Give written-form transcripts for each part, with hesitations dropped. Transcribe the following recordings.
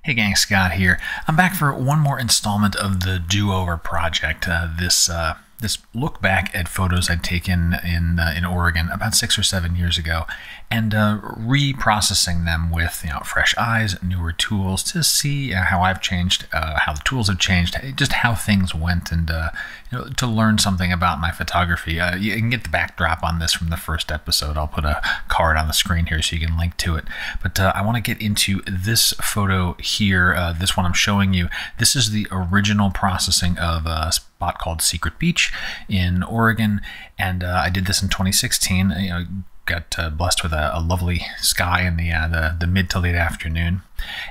Hey gang, Scott here. I'm back for one more installment of the Do-Over project. This look back at photos I'd taken in Oregon about 6 or 7 years ago, and reprocessing them with fresh eyes, newer tools to see how I've changed, how the tools have changed, just how things went, and to learn something about my photography. You can get the backdrop on this from the first episode. I'll put a card on the screen here so you can link to it. But I want to get into this photo here. This one I'm showing you. This is the original processing of a spot called Secret Beach in Oregon, and I did this in 2016. Got blessed with a lovely sky in the mid to late afternoon,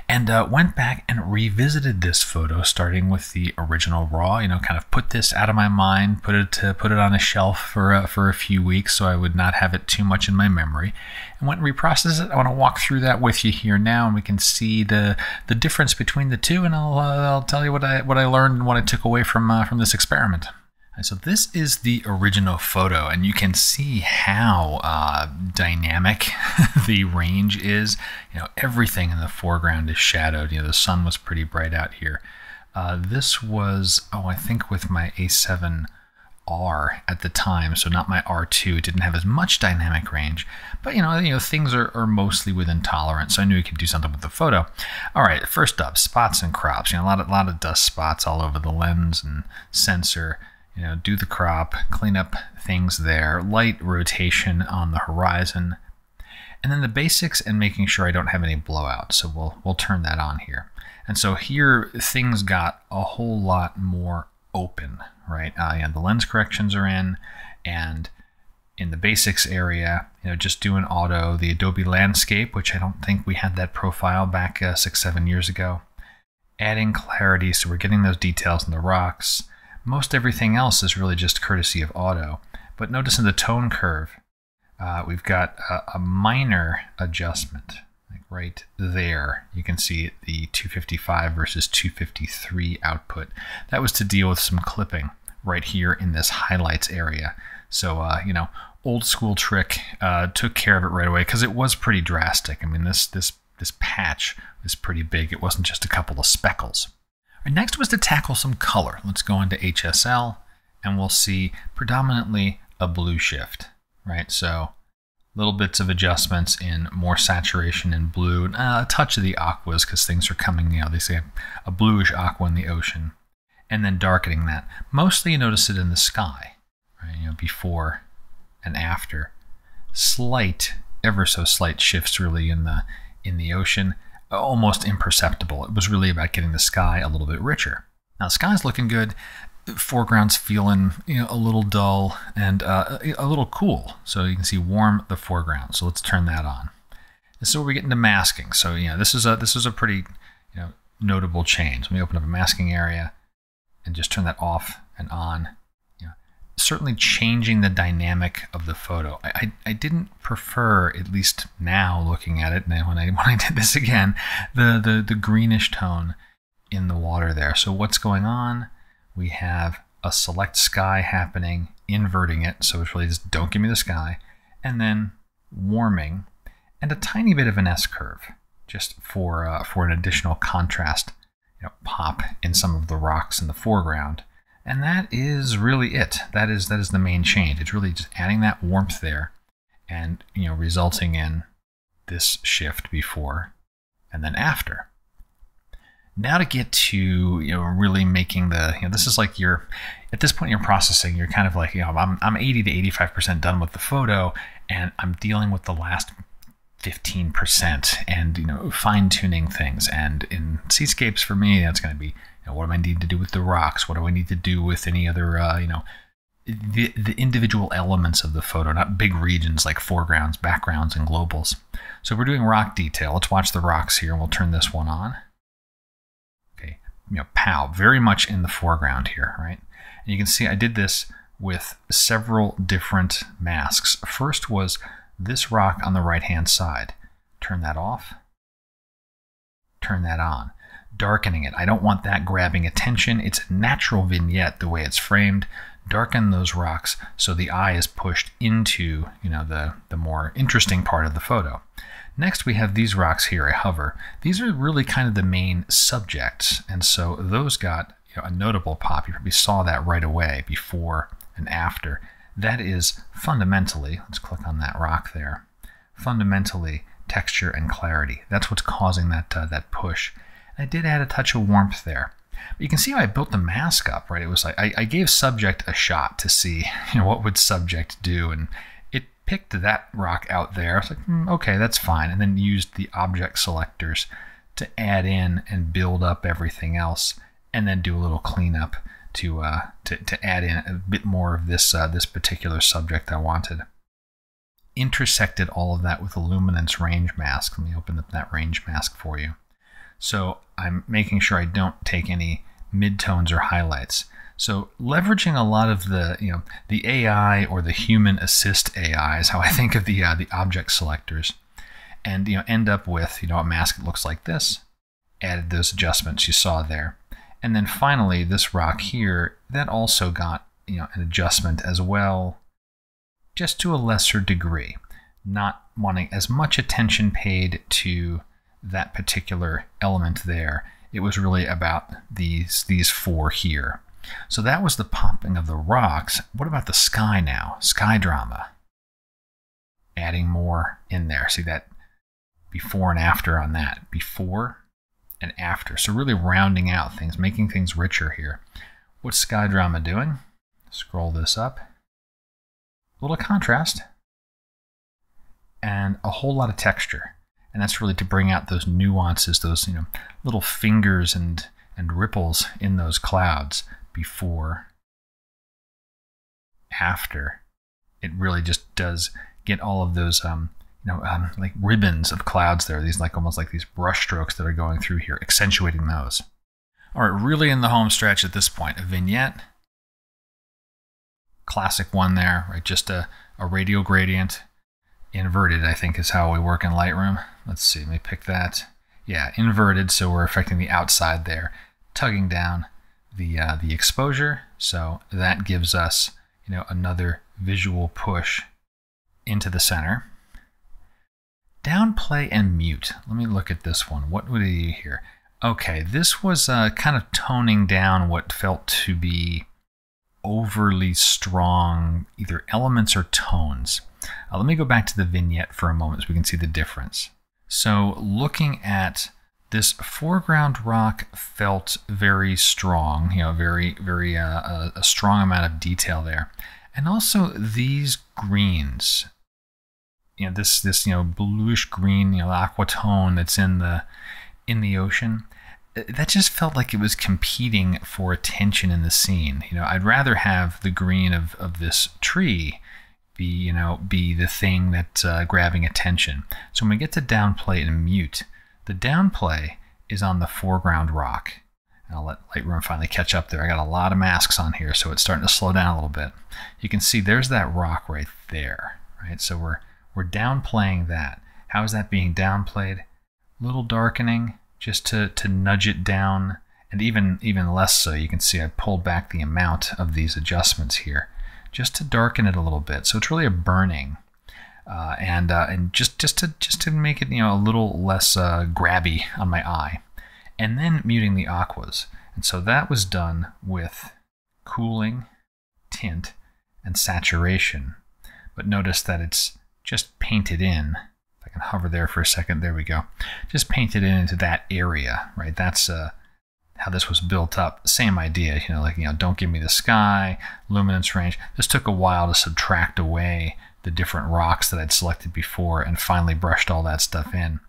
and went back and revisited this photo, starting with the original raw. Kind of put this out of my mind, put it on a shelf for a few weeks so I would not have it too much in my memory, and went and reprocessed it. I want to walk through that with you here now, and we can see the difference between the two, and I'll tell you what I learned and what I took away from this experiment. So this is the original photo, and you can see how dynamic the range is. Everything in the foreground is shadowed. The sun was pretty bright out here. This was, I think with my A7R at the time, so not my R2. It didn't have as much dynamic range, but things are mostly within tolerance, so I knew we could do something with the photo. All right, first up, spots and crops. A lot of dust spots all over the lens and sensor. Do the crop, clean up things there, light rotation on the horizon, and then the basics and making sure I don't have any blowout. So we'll turn that on here. And so here things got a whole lot more open, right? The lens corrections are in, and in the basics area, just doing auto, the Adobe landscape, which I don't think we had that profile back 6-7 years ago. Adding clarity, so we're getting those details in the rocks. Most everything else is really just courtesy of auto. But notice in the tone curve, we've got a minor adjustment. Like right there, you can see the 255 versus 253 output. That was to deal with some clipping right here in this highlights area. So, old school trick, took care of it right away because it was pretty drastic. I mean, this patch was pretty big. It wasn't just a couple of speckles. Next was to tackle some color. Let's go into HSL, and we'll see predominantly a blue shift, right? So little bits of adjustments in more saturation in blue, and a touch of the aquas because things are coming, they say a bluish aqua in the ocean, and then darkening that. Mostly you notice it in the sky, right? Before and after. Slight, ever so slight shifts really in the ocean. Almost imperceptible. It was really about getting the sky a little bit richer. Now the sky's looking good. Foreground's feeling a little dull and a little cool. So you can see warm the foreground. So let's turn that on. This is where we get into masking. So this is a pretty notable change. Let me open up a masking area and just turn that off and on. Certainly changing the dynamic of the photo. I didn't prefer, at least now looking at it, and when I did this again, the greenish tone in the water there. So what's going on? We have a select sky happening, inverting it, so it's really just don't give me the sky, and then warming, and a tiny bit of an S-curve, just for an additional contrast, pop in some of the rocks in the foreground. And that is really it. That is the main change. It's really just adding that warmth there, and resulting in this shift before and then after. Now to get to really making the this is like at this point in your processing, you're kind of like I'm 80 to 85% done with the photo, and I'm dealing with the last 15% and fine tuning things. And in seascapes for me, that's going to be what do I need to do with the rocks? What do I need to do with any other, the individual elements of the photo, not big regions like foregrounds, backgrounds, and globals. So we're doing rock detail. Let's watch the rocks here, and we'll turn this one on. Okay, pow, very much in the foreground here, right? And you can see I did this with several different masks. First was this rock on the right-hand side. Turn that off. Turn that on. Darkening it. I don't want that grabbing attention. It's a natural vignette the way it's framed. Darken those rocks so the eye is pushed into the more interesting part of the photo. Next, we have these rocks here, I hover. These are really kind of the main subjects, and so those got a notable pop. You probably saw that right away, before and after. That is fundamentally, let's click on that rock there, fundamentally texture and clarity. That's what's causing that that push. And I did add a touch of warmth there. But you can see how I built the mask up, right? It was like I gave subject a shot to see, what would subject do, and it picked that rock out there. I was like, okay, that's fine, and then used the object selectors to add in and build up everything else, and then do a little cleanup to add in a bit more of this this particular subject I wanted. Intersected all of that with a luminance range mask. Let me open up that range mask for you. So I'm making sure I don't take any midtones or highlights. So leveraging a lot of the the AI or the human assist AI is how I think of the object selectors, and end up with a mask that looks like this. Added those adjustments you saw there, and then finally this rock here that also got an adjustment as well, just to a lesser degree, not wanting as much attention paid to that particular element there. It was really about these four here. So that was the popping of the rocks. What about the sky now? Sky drama. Adding more in there. See that before and after on that. Before and after. So really rounding out things, making things richer here. What's sky drama doing? Scroll this up. A little contrast. And a whole lot of texture. And that's really to bring out those nuances, those little fingers and ripples in those clouds. Before, after. It really just does get all of those like ribbons of clouds there. These almost like these brush strokes that are going through here, accentuating those. All right, really in the home stretch at this point. A vignette, classic one there, right? Just a radial gradient. Inverted, I think, is how we work in Lightroom. Let's see, let me pick that. Yeah, inverted, so we're affecting the outside there, tugging down the exposure, so that gives us another visual push into the center. Downplay and mute. Let me look at this one. What would it do here? Okay, this was kind of toning down what felt to be overly strong either elements or tones. Let me go back to the vignette for a moment so we can see the difference. So looking at this foreground rock felt very strong, very a strong amount of detail there, and also these greens, this bluish green, aqua tone that's in the ocean. That just felt like it was competing for attention in the scene. I'd rather have the green of this tree be the thing that's grabbing attention. So when we get to downplay and mute, the downplay is on the foreground rock. And I'll let Lightroom finally catch up there. I got a lot of masks on here, so it's starting to slow down a little bit. You can see there's that rock right there, right? So we're downplaying that. How is that being downplayed? A little darkening, just to nudge it down, and even less so. You can see I pulled back the amount of these adjustments here, just to darken it a little bit. So it's really a burning. And just to make it a little less grabby on my eye, and then muting the aquas. And so that was done with cooling, tint, and saturation. But notice that it's just painted in. If I can hover there for a second, there we go. Just painted into that area, right? That's how this was built up. Same idea, don't give me the sky, luminance range. This took a while to subtract away the different rocks that I'd selected before and finally brushed all that stuff in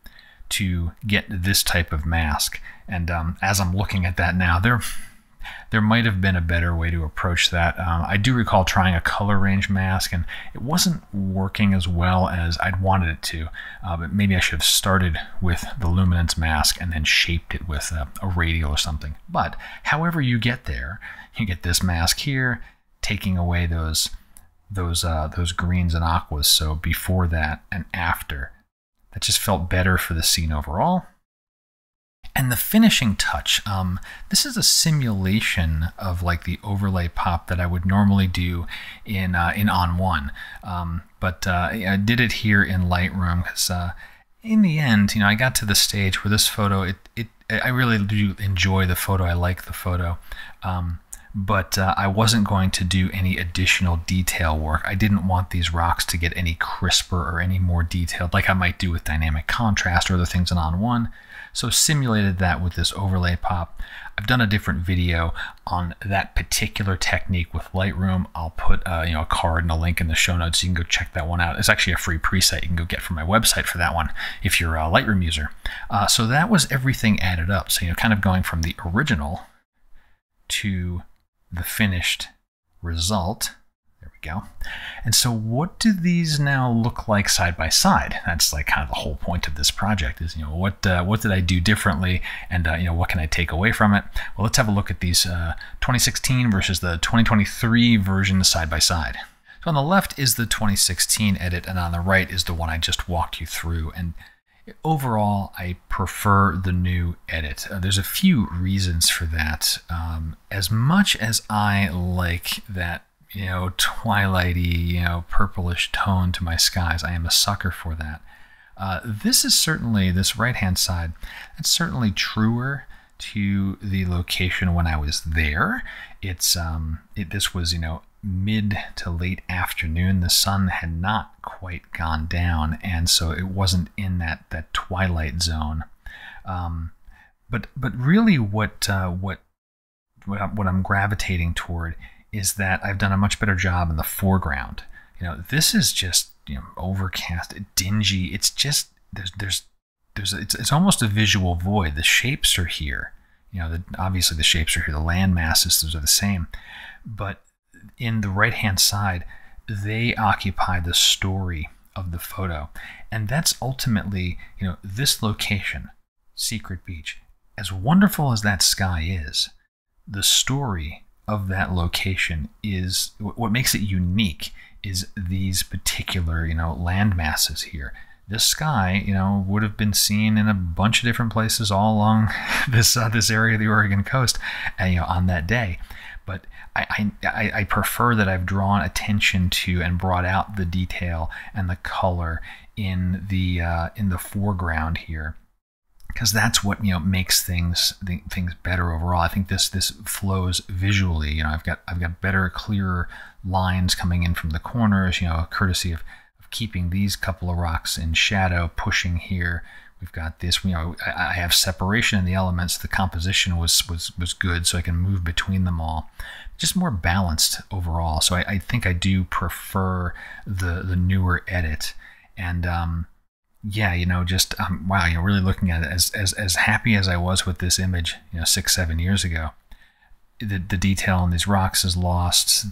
to get this type of mask. And as I'm looking at that now, there might have been a better way to approach that. I do recall trying a color range mask, and it wasn't working as well as I'd wanted it to. But maybe I should have started with the luminance mask and then shaped it with a radial or something. But however you get there, you get this mask here, taking away those greens and aquas. So before that and after, that just felt better for the scene overall. And the finishing touch, this is a simulation of like the overlay pop that I would normally do in On1. But I did it here in Lightroom because in the end, I got to the stage where this photo, I really do enjoy the photo. I like the photo. But I wasn't going to do any additional detail work. I didn't want these rocks to get any crisper or any more detailed like I might do with dynamic contrast or other things in On1. So simulated that with this overlay pop. I've done a different video on that particular technique with Lightroom. I'll put a card and a link in the show notes. You can go check that one out. It's actually a free preset you can go get from my website for that one if you're a Lightroom user. So that was everything added up. So kind of going from the original to the finished result. There we go. And so what do these now look like side by side? That's like kind of the whole point of this project is, what did I do differently, and what can I take away from it? Well, let's have a look at these 2016 versus the 2023 versions side by side. So on the left is the 2016 edit, and on the right is the one I just walked you through. And overall, I prefer the new edit. There's a few reasons for that. As much as I like that, twilighty, purplish tone to my skies, I am a sucker for that. This right-hand side, that's certainly truer to the location when I was there. This was, mid to late afternoon. The sun had not quite gone down, and so it wasn't in that twilight zone. But really, what I'm gravitating toward is that I've done a much better job in the foreground. This is just overcast, dingy. It's just it's almost a visual void. The shapes are here. Obviously the shapes are here. The land masses, those are the same, but in the right-hand side, they occupy the story of the photo. And that's ultimately, this location, Secret Beach, as wonderful as that sky is, the story of that location is, what makes it unique is these particular, land masses here. This sky, would have been seen in a bunch of different places all along this area of the Oregon coast, on that day. But I prefer that I've drawn attention to and brought out the detail and the color in the foreground here, because that's what makes things better overall. I think this flows visually. I've got better, clearer lines coming in from the corners. Courtesy of keeping these couple of rocks in shadow, pushing here. We've got this, I have separation in the elements. The composition was good, so I can move between them all. Just more balanced overall. So I think I do prefer the newer edit. And yeah, wow, really looking at it as happy as I was with this image, 6-7 years ago. The detail on these rocks is lost.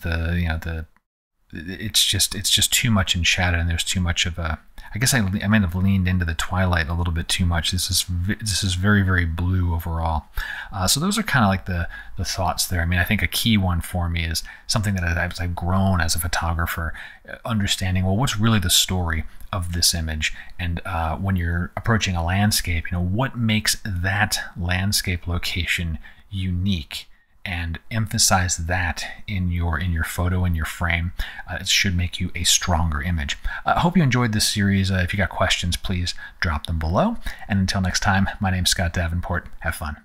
It's just too much in shadow, and there's too much of a. I guess I might have leaned into the twilight a little bit too much. This is very, very blue overall. So those are kind of like the thoughts there. I think a key one for me is something that as I've grown as a photographer, understanding, well, what's really the story of this image? And when you're approaching a landscape, what makes that landscape location unique? And emphasize that in your photo, in your frame. It should make you a stronger image. I hope you enjoyed this series. If you got questions, please drop them below. And until next time, my name's Scott Davenport. Have fun.